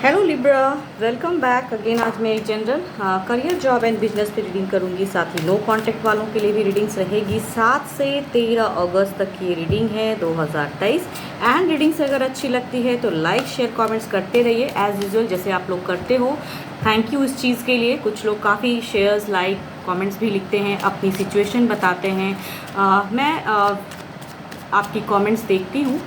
Hello Libra, welcome back again. आज मैं एक general career job and business पे रीडिंग करूंगी, साथ ही नो कॉन्टैक्ट वालों के लिए भी रीडिंग्स रहेगी। 7 से 13 अगस्त तक की रीडिंग है 2023। एंड रीडिंग्स अगर अच्छी लगती है तो लाइक शेयर कमेंट्स करते रहिए एज़ यूजुअल, जैसे आप लोग करते हो। थैंक यू इस चीज़ के लिए। कुछ लोग काफ़ी शेयर्स, लाइक, कमेंट्स भी लिखते हैं, अपनी सिचुएशन बताते हैं। मैं आपकी कमेंट्स देखती हूँ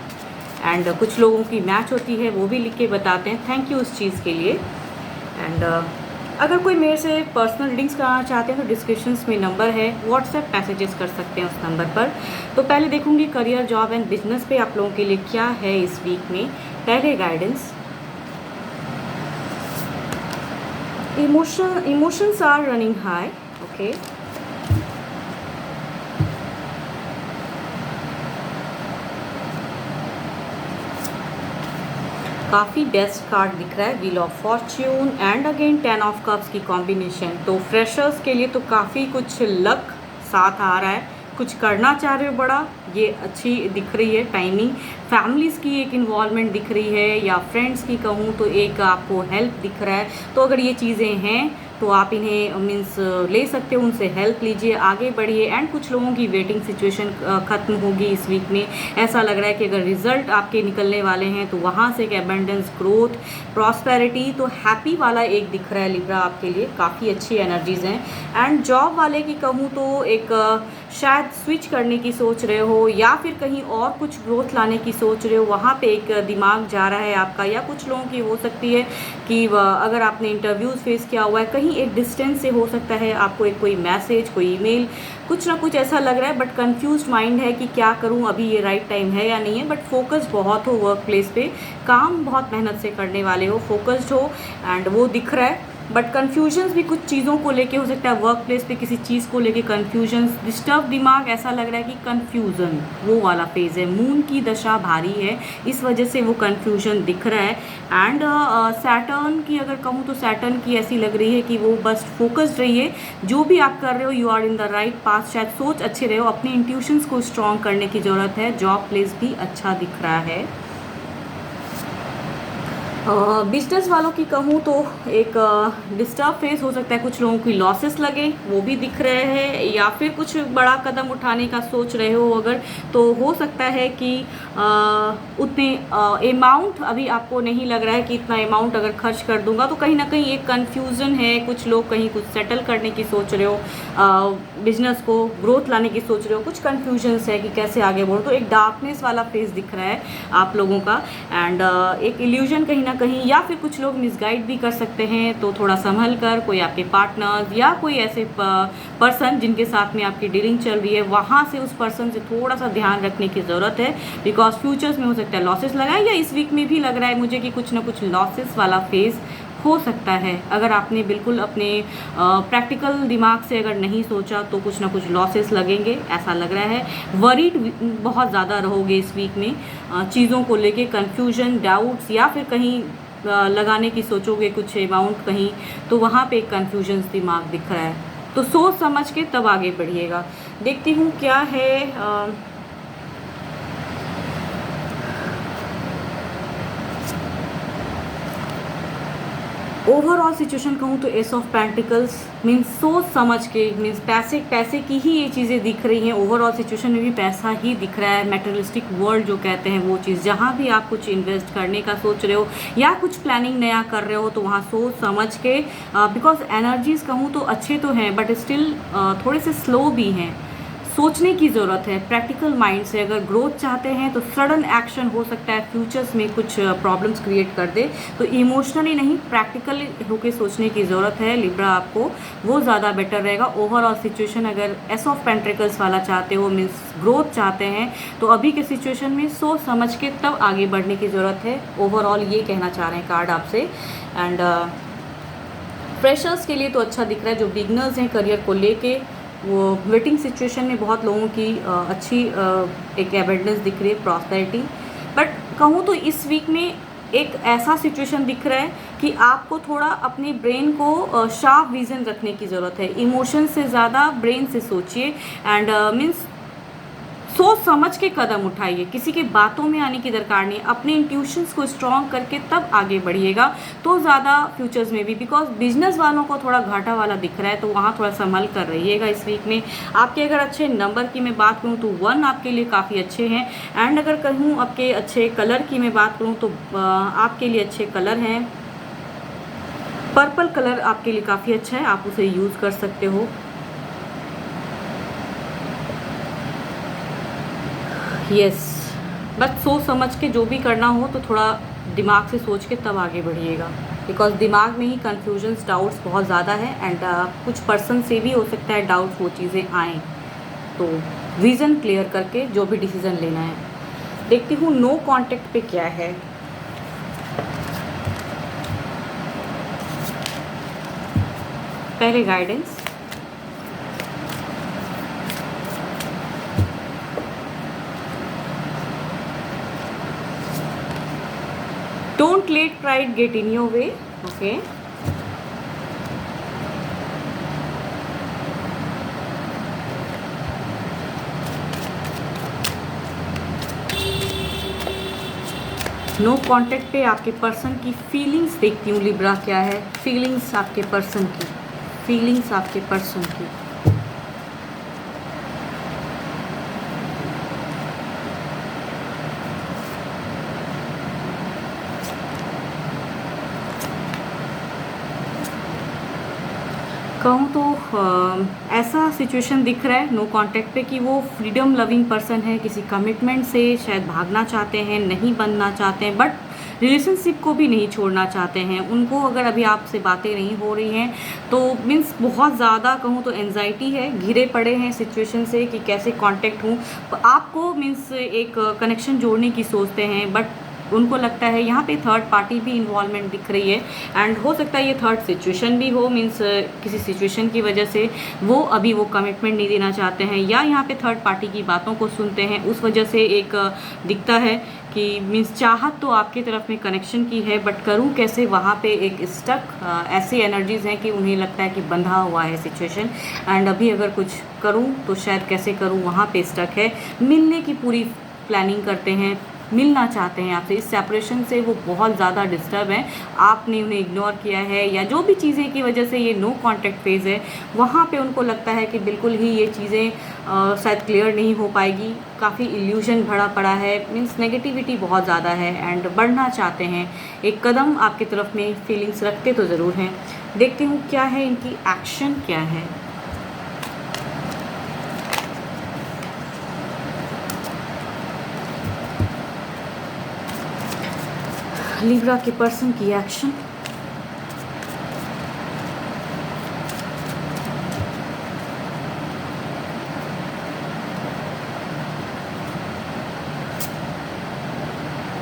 एंड कुछ लोगों की मैच होती है, वो भी लिख के बताते हैं। थैंक यू उस चीज़ के लिए। एंड अगर कोई मेरे से पर्सनल रीडिंग्स कराना चाहते हैं तो डिस्क्रिप्शंस में नंबर है, व्हाट्सएप मैसेजेस कर सकते हैं उस नंबर पर। तो पहले देखूंगी करियर जॉब एंड बिजनेस पे आप लोगों के लिए क्या है इस वीक में। पहले guidance, emotions are running high. Okay, काफ़ी बेस्ट कार्ड दिख रहा है, wheel of fortune and again 10 of cups की कॉम्बिनेशन। तो फ्रेशर्स के लिए तो काफ़ी कुछ लक साथ आ रहा है। कुछ करना चाह रहे हो बड़ा, ये अच्छी दिख रही है टाइमिंग। फैमिलीज़ की एक इन्वॉल्वमेंट दिख रही है, या फ्रेंड्स की कहूँ तो एक आपको हेल्प दिख रहा है। तो अगर ये चीज़ें हैं तो आप इन्हें मीन्स ले सकते हो, उनसे हेल्प लीजिए, आगे बढ़िए। एंड कुछ लोगों की वेटिंग सिचुएशन ख़त्म होगी इस वीक में। ऐसा लग रहा है कि अगर रिजल्ट आपके निकलने वाले हैं तो वहाँ से एक एबंडेंस, ग्रोथ, प्रॉस्पेरिटी, तो हैप्पी वाला एक दिख रहा है लिब्रा आपके लिए। काफ़ी अच्छी एनर्जीज़ हैं। एंड जॉब वाले की कहूँ तो एक शायद स्विच करने की सोच रहे हो, या फिर कहीं और कुछ ग्रोथ लाने की सोच रहे हो, वहाँ पे एक दिमाग जा रहा है आपका। या कुछ लोगों की हो सकती है कि अगर आपने इंटरव्यूज़ फेस किया हुआ है, कहीं एक डिस्टेंस से हो सकता है आपको एक कोई मैसेज, कोई ईमेल, कुछ ना कुछ ऐसा लग रहा है। बट कंफ्यूज्ड माइंड है कि क्या करूं, अभी ये राइट टाइम है या नहीं है। बट फोकस बहुत हो वर्क प्लेस पे, काम बहुत मेहनत से करने वाले हो, फोकस्ड हो, एंड वो दिख रहा है। बट कन्फ्यूजन्स भी कुछ चीज़ों को लेके हो सकता है, वर्क प्लेस पे किसी चीज़ को लेके कन्फ्यूजन्स, डिस्टर्ब दिमाग, ऐसा लग रहा है कि कन्फ्यूज़न वो वाला फेज़ है। मून की दशा भारी है, इस वजह से वो कन्फ्यूजन दिख रहा है। एंड सैटर्न की अगर कहूँ तो सैटर्न की ऐसी लग रही है कि वो बस फोकस्ड रहिए, जो भी आप कर रहे हो you are in the right path. शायद सोच अच्छे रहे हो, अपने इंट्यूशंस को स्ट्रॉन्ग करने की ज़रूरत है। जॉब प्लेस भी अच्छा दिख रहा है। बिजनेस वालों की कहूँ तो एक डिस्टर्ब फेस हो सकता है, कुछ लोगों की लॉसेस लगे वो भी दिख रहे हैं, या फिर कुछ बड़ा कदम उठाने का सोच रहे हो अगर, तो हो सकता है कि उतने अमाउंट अभी आपको नहीं लग रहा है कि इतना अमाउंट अगर खर्च कर दूंगा, तो कहीं ना कहीं एक कन्फ्यूज़न है। कुछ लोग कहीं कुछ सेटल करने की सोच रहे हो, बिजनेस को ग्रोथ लाने की सोच रहे हो, कुछ कन्फ्यूजन्स है कि कैसे आगे बढ़ो। तो एक डार्कनेस वाला फेस दिख रहा है आप लोगों का। एंड एक इल्यूजन कहीं ना कहीं, या फिर कुछ लोग मिसगाइड भी कर सकते हैं। तो थोड़ा संभल कर, कोई आपके पार्टनर्स या कोई ऐसे पर्सन जिनके साथ में आपकी डीलिंग चल रही है, वहाँ से उस पर्सन से थोड़ा सा ध्यान रखने की ज़रूरत है। बिकॉज फ्यूचर्स में हो सकता है लॉसेस लगा है, या इस वीक में भी लग रहा है मुझे कि कुछ ना कुछ लॉसेस वाला फेज़ हो सकता है। अगर आपने बिल्कुल अपने प्रैक्टिकल दिमाग से अगर नहीं सोचा तो कुछ ना कुछ लॉसेस लगेंगे, ऐसा लग रहा है। वरीड बहुत ज़्यादा रहोगे इस वीक में, चीज़ों को लेके कन्फ्यूजन, डाउट्स, या फिर कहीं लगाने की सोचोगे कुछ अमाउंट कहीं, तो वहाँ पे एक कन्फ्यूजन दिमाग दिख रहा है। तो सोच समझ के तब आगे बढ़िएगा। देखती हूँ क्या है। ओवरऑल सिचुएशन कहूँ तो एस ऑफ पेंटिकल्स मीन्स सोच समझ के, मीन्स पैसे की ही ये चीज़ें दिख रही हैं। ओवरऑल सिचुएशन में भी पैसा ही दिख रहा है। मेटेरियलिस्टिक वर्ल्ड जो कहते हैं वो चीज़, जहाँ भी आप कुछ इन्वेस्ट करने का सोच रहे हो या कुछ प्लानिंग नया कर रहे हो, तो वहाँ सोच समझ के, बिकॉज एनर्जीज कहूँ तो अच्छे तो हैं बट स्टिल थोड़े से स्लो भी हैं। सोचने की ज़रूरत है प्रैक्टिकल माइंड से। अगर ग्रोथ चाहते हैं तो सडन एक्शन हो सकता है फ्यूचर्स में कुछ प्रॉब्लम्स क्रिएट कर दे। तो इमोशनली नहीं, प्रैक्टिकली होके सोचने की ज़रूरत है लिब्रा आपको, वो ज़्यादा बेटर रहेगा। ओवरऑल सिचुएशन अगर एस ऑफ पेंट्रिकल्स वाला चाहते हो, मीन्स ग्रोथ चाहते हैं, तो अभी के सिचुएशन में सोच समझ के तब आगे बढ़ने की ज़रूरत है। ओवरऑल ये कहना चाह रहे हैं कार्ड आपसे। एंड फ्रेशर्स के लिए तो अच्छा दिख रहा है। जो बिगनर्स हैं करियर को लेके, वो वेटिंग सिचुएशन में बहुत लोगों की अच्छी एक एबंडेंस दिख रही है, प्रॉस्पेरिटी। बट कहूँ तो इस वीक में एक ऐसा सिचुएशन दिख रहा है कि आपको थोड़ा अपने ब्रेन को शार्प विजन रखने की ज़रूरत है। इमोशन से ज़्यादा ब्रेन से सोचिए। एंड मीन्स सोच समझ के कदम उठाइए, किसी के बातों में आने की दरकार नहीं, अपने इंट्यूशंस को स्ट्रॉन्ग करके तब आगे बढ़िएगा तो ज़्यादा फ्यूचर्स में भी। बिकॉज बिजनेस वालों को थोड़ा घाटा वाला दिख रहा है, तो वहाँ थोड़ा संभल कर रहिएगा इस वीक में। आपके अगर अच्छे नंबर की मैं बात करूँ तो 1 आपके लिए काफ़ी अच्छे हैं। एंड अगर कहूँ आपके अच्छे कलर की मैं बात करूँ तो आपके लिए अच्छे कलर हैं, पर्पल कलर आपके लिए काफ़ी अच्छा है, आप उसे यूज़ कर सकते हो। यस, बस सोच समझ के जो भी करना हो तो थोड़ा दिमाग से सोच के तब आगे बढ़िएगा। बिकॉज दिमाग में ही कन्फ्यूजन्स, डाउट्स बहुत ज़्यादा है। एंड कुछ पर्सन से भी हो सकता है डाउट्स वो चीज़ें आएँ, तो विज़न क्लियर करके जो भी डिसीज़न लेना है। देखती हूँ नो कॉन्टेक्ट पे क्या है। पहले guidance, don't let pride get in your way. Okay, no contact पे आपके पर्सन की फीलिंग्स देखती हूँ लिब्रा, क्या है फीलिंग्स आपके पर्सन की, फीलिंग्स आपके पर्सन की। कहूँ तो ऐसा सिचुएशन दिख रहा है नो कॉन्टैक्ट पे कि वो फ्रीडम लविंग पर्सन है, किसी कमिटमेंट से शायद भागना चाहते हैं, नहीं बनना चाहते हैं, बट रिलेशनशिप को भी नहीं छोड़ना चाहते हैं। उनको अगर अभी आपसे बातें नहीं हो रही हैं तो मीन्स बहुत ज़्यादा कहूँ तो एंजाइटी है, घिरे पड़े हैं सिचुएशन से कि कैसे कांटेक्ट हूँ। आपको मीन्स एक कनेक्शन जोड़ने की सोचते हैं, बट उनको लगता है यहाँ पे थर्ड पार्टी भी इन्वॉल्वमेंट दिख रही है। एंड हो सकता है ये थर्ड सिचुएशन भी हो, मीन्स किसी सिचुएशन की वजह से वो अभी वो कमिटमेंट नहीं देना चाहते हैं, या यहाँ पे थर्ड पार्टी की बातों को सुनते हैं, उस वजह से एक दिखता है कि मीन्स चाहत तो आपकी तरफ में कनेक्शन की है, बट करूँ कैसे, वहाँ पे एक स्टक ऐसी एनर्जीज़ हैं कि उन्हें लगता है कि बंधा हुआ है सिचुएशन। एंड अभी अगर कुछ करूँ तो शायद कैसे करूँ, वहाँ पे स्टक है। मिलने की पूरी प्लानिंग करते हैं, मिलना चाहते हैं आपसे, इस सेपरेशन से वो बहुत ज़्यादा डिस्टर्ब हैं, आपने उन्हें इग्नोर किया है या जो भी चीज़ें की वजह से ये नो कांटेक्ट फेज़ है, वहाँ पे उनको लगता है कि बिल्कुल ही ये चीज़ें शायद क्लियर नहीं हो पाएगी। काफ़ी इल्यूजन भरा पड़ा है, मीन्स नेगेटिविटी बहुत ज़्यादा है। एंड बढ़ना चाहते हैं, एक कदम आपकी तरफ में फीलिंग्स रखते तो ज़रूर हैं। देखती हूँ क्या है इनकी एक्शन क्या है। लिब्रा के पर्सन की एक्शन,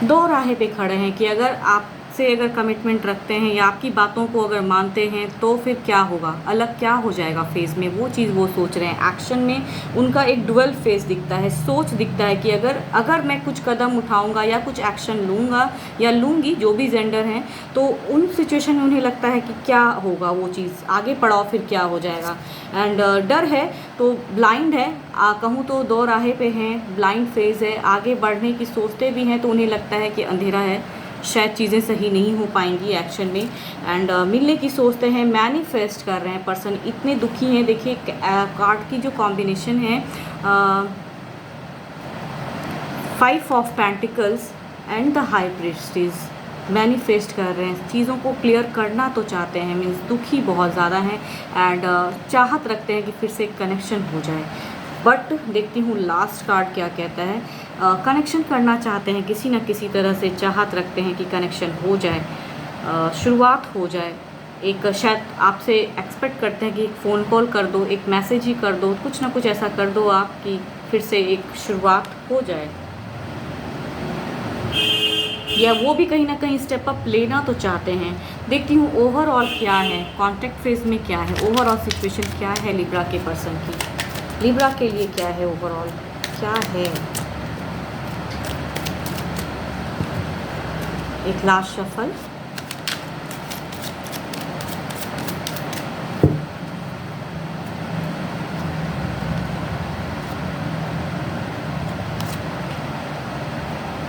दो राहें पे खड़े हैं कि अगर आपसे अगर कमिटमेंट रखते हैं या आपकी बातों को अगर मानते हैं तो फिर क्या होगा, अलग क्या हो जाएगा फेज़ में, वो चीज़ वो सोच रहे हैं। एक्शन में उनका एक डुअल फेज़ दिखता है, सोच दिखता है कि अगर मैं कुछ कदम उठाऊंगा या कुछ एक्शन लूँगा या लूँगी, जो भी जेंडर हैं, तो उन सिचुएशन में उन्हें लगता है कि क्या होगा, वो चीज़ आगे पड़ाओ फिर क्या हो जाएगा। एंड डर है तो ब्लाइंड है, कहूँ तो दो राहें पे हैं, ब्लाइंड फेज़ है, आगे बढ़ने की सोचते भी हैं तो उन्हें लगता है कि अंधेरा है, शायद चीज़ें सही नहीं हो पाएंगी एक्शन में। एंड मिलने की सोचते हैं, मैनिफेस्ट कर रहे हैं पर्सन, इतने दुखी हैं। देखिए कार्ड की जो कॉम्बिनेशन है 5 of pentacles and the high priestess, manifest कर रहे हैं, चीज़ों को क्लियर करना तो चाहते हैं, मीन्स दुखी बहुत ज़्यादा हैं। एंड चाहत रखते हैं कि फिर से कनेक्शन हो जाए, बट देखती हूँ लास्ट कार्ड क्या कहता है। कनेक्शन करना चाहते हैं, किसी न किसी तरह से चाहत रखते हैं कि कनेक्शन हो जाए, शुरुआत हो जाए। एक शायद आपसे एक्सपेक्ट करते हैं कि एक फ़ोन कॉल कर दो, एक मैसेज ही कर दो, कुछ ना कुछ ऐसा कर दो आप कि फिर से एक शुरुआत हो जाए, या वो भी कहीं ना कहीं स्टेप अप लेना तो चाहते हैं। देखती हूँ ओवरऑल क्या है, कॉन्टैक्ट फेज में क्या है, ओवरऑल सिचुएशन क्या है लिब्रा के पर्सन की, लिब्रा के लिए क्या है, ओवरऑल क्या है। एक लास्ट शफल,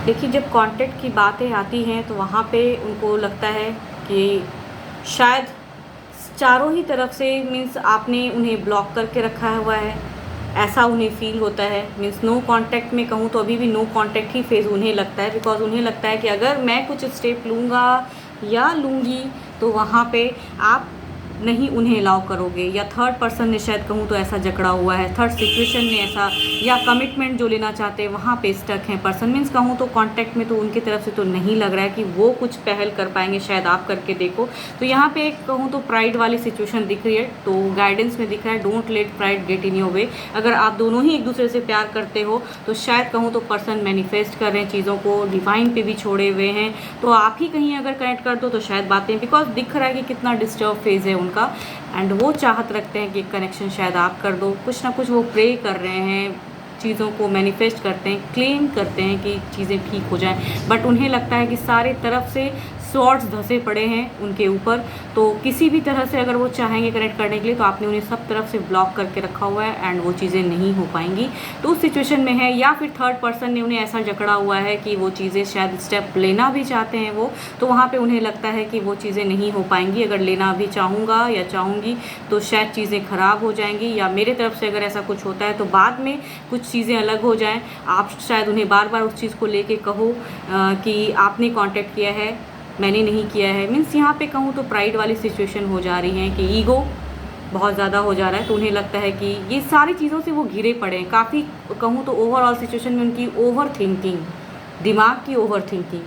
देखिए, जब कांटेक्ट की बातें आती हैं तो वहाँ पे उनको लगता है कि शायद चारों ही तरफ से मीन्स आपने उन्हें ब्लॉक करके रखा हुआ है, ऐसा उन्हें फ़ील होता है। मीन्स नो कांटेक्ट में कहूँ तो अभी भी नो कांटेक्ट ही फ़ेज़ उन्हें लगता है, बिकॉज़ उन्हें लगता है कि अगर मैं कुछ स्टेप लूँगा या लूँगी तो वहाँ पे आप नहीं उन्हें अलाउ करोगे, या थर्ड पर्सन ने शायद कहूँ तो ऐसा जकड़ा हुआ है, थर्ड सिचुएशन ने ऐसा, या कमिटमेंट जो लेना चाहते हैं वहाँ पे स्टक हैं पर्सन। मीन्स कहूँ तो कांटेक्ट में तो उनकी तरफ से तो नहीं लग रहा है कि वो कुछ पहल कर पाएंगे, शायद आप करके देखो। तो यहाँ पे एक कहूँ तो प्राइड वाली सिचुएशन दिख रही है, तो गाइडेंस में दिख रहा है don't let pride get in your way. अगर आप दोनों ही एक दूसरे से प्यार करते हो तो शायद कहूँ तो पर्सन मैनिफेस्ट कर रहे हैं चीज़ों को, डिवाइन पे भी छोड़े हुए हैं, तो आप ही कहीं अगर कनेक्ट कर दो तो शायद बातें, बिकॉज दिख रहा है कि कितना डिस्टर्ब फेज़ है उनका, एंड वो चाहत रखते हैं कि कनेक्शन शायद आप कर दो। कुछ ना कुछ वो प्रे कर रहे हैं, चीज़ों को मैनिफेस्ट करते हैं, क्लेम करते हैं कि चीज़ें ठीक हो जाएं, बट उन्हें लगता है कि सारे तरफ से स्वॉर्ड्स धंसे पड़े हैं उनके ऊपर। तो किसी भी तरह से अगर वो चाहेंगे कनेक्ट करने के लिए तो आपने उन्हें सब तरफ से ब्लॉक करके रखा हुआ है, एंड वो चीज़ें नहीं हो पाएंगी। तो उस सिचुएशन में है, या फिर थर्ड पर्सन ने उन्हें ऐसा जकड़ा हुआ है कि वो चीज़ें शायद स्टेप लेना भी चाहते हैं वो, तो वहाँ पे उन्हें लगता है कि वो चीज़ें नहीं हो पाएंगी। अगर लेना भी चाहूँगा या चाहूँगी तो शायद चीज़ें ख़राब हो जाएंगी, या मेरे तरफ से अगर ऐसा कुछ होता है तो बाद में कुछ चीज़ें अलग हो जाएँ। आप शायद उन्हें बार बार उस चीज़ को लेके कहो कि आपने कॉन्टेक्ट किया है, मैंने नहीं किया है। मीन्स यहाँ पे कहूँ तो प्राइड वाली सिचुएशन हो जा रही है कि ईगो बहुत ज़्यादा हो जा रहा है, तो उन्हें लगता है कि ये सारी चीज़ों से वो घिरे पड़े हैं। काफ़ी कहूँ तो ओवरऑल सिचुएशन में उनकी ओवर थिंकिंग, दिमाग की ओवर थिंकिंग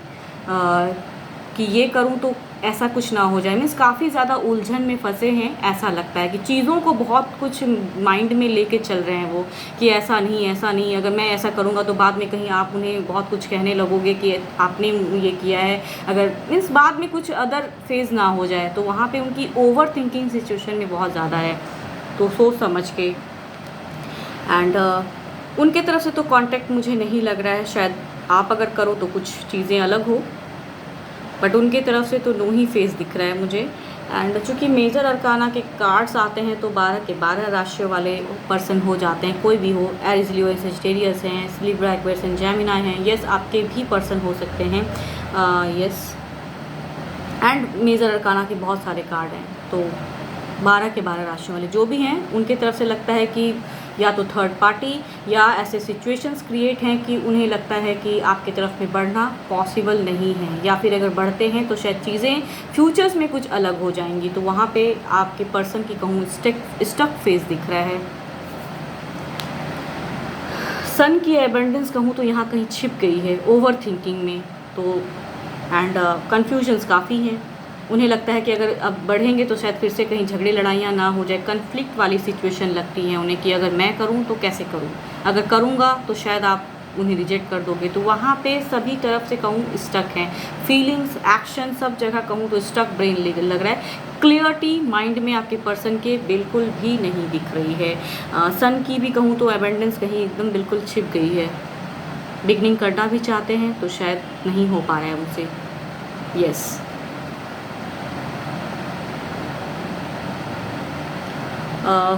कि ये करूँ तो ऐसा कुछ ना हो जाए। मीन्स काफ़ी ज़्यादा उलझन में फंसे हैं, ऐसा लगता है कि चीज़ों को बहुत कुछ माइंड में लेके चल रहे हैं वो, कि ऐसा नहीं, अगर मैं ऐसा करूँगा तो बाद में कहीं आप उन्हें बहुत कुछ कहने लगोगे कि आपने ये किया है, अगर मीन्स बाद में कुछ अदर फेज़ ना हो जाए। तो वहाँ पे उनकी ओवर थिंकिंग सिचुएशन में बहुत ज़्यादा है, तो सोच समझ के। एंड उनके तरफ से तो कॉन्टेक्ट मुझे नहीं लग रहा है, शायद आप अगर करो तो कुछ चीज़ें अलग हो, बट उनके तरफ से तो नो ही फेस दिख रहा है मुझे। एंड चूँकि मेजर अरकाना के कार्ड्स आते हैं तो 12 के 12 राशियों वाले पर्सन हो जाते हैं, कोई भी हो, एरीज, लियो, सजिटेरियस हैं, लिब्रा, एक्वेरियस एंड जेमिनी हैं। यस, आपके भी पर्सन हो सकते हैं, यस। एंड मेजर अरकाना के बहुत सारे कार्ड हैं, तो 12 के 12 राशियों वाले जो भी हैं उनके तरफ से लगता है कि या तो थर्ड पार्टी या ऐसे सिचुएशंस क्रिएट हैं कि उन्हें लगता है कि आपकी तरफ में बढ़ना पॉसिबल नहीं है, या फिर अगर बढ़ते हैं तो शायद चीज़ें फ्यूचर्स में कुछ अलग हो जाएंगी। तो वहाँ पे आपके पर्सन की कहूँ स्टक फेस दिख रहा है। सन की एबंडेंस कहूँ तो यहाँ कहीं छिप गई है ओवर थिंकिंग में, तो एंड कन्फ्यूजन्स काफ़ी हैं। उन्हें लगता है कि अगर अब बढ़ेंगे तो शायद फिर से कहीं झगड़े लड़ाइयाँ ना हो जाए, कन्फ्लिक्ट वाली सिचुएशन लगती है उन्हें कि अगर मैं करूँ तो कैसे करूँ, अगर करूँगा तो शायद आप उन्हें रिजेक्ट कर दोगे। तो वहाँ पे सभी तरफ से कहूँ स्टक हैं, फीलिंग्स, एक्शन, सब जगह कहूँ तो स्टक ब्रेन लग रहा है। क्लियरिटी माइंड में आपके पर्सन के बिल्कुल भी नहीं दिख रही है। सन की भी कहूँ तो एबंडेंस कहीं एकदम बिल्कुल छिप गई है। बिगनिंग करना भी चाहते हैं तो शायद नहीं हो पा रहा है उनसे, यस।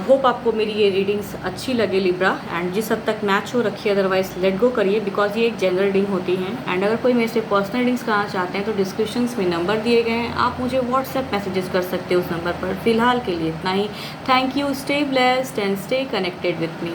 होप आपको मेरी ये रीडिंग्स अच्छी लगे लिब्रा, एंड जिस हद तक मैच हो रखिए, अदरवाइज लेट गो करिए, बिकॉज ये एक जनरल रीडिंग होती हैं। एंड अगर कोई मेरे से पर्सनल रीडिंग्स कराना चाहते हैं तो डिस्क्रिप्शंस में नंबर दिए गए हैं, आप मुझे व्हाट्सएप मैसेजेस कर सकते हो उस नंबर पर। फिलहाल के लिए इतना ही। Thank you, stay blessed and stay connected with me.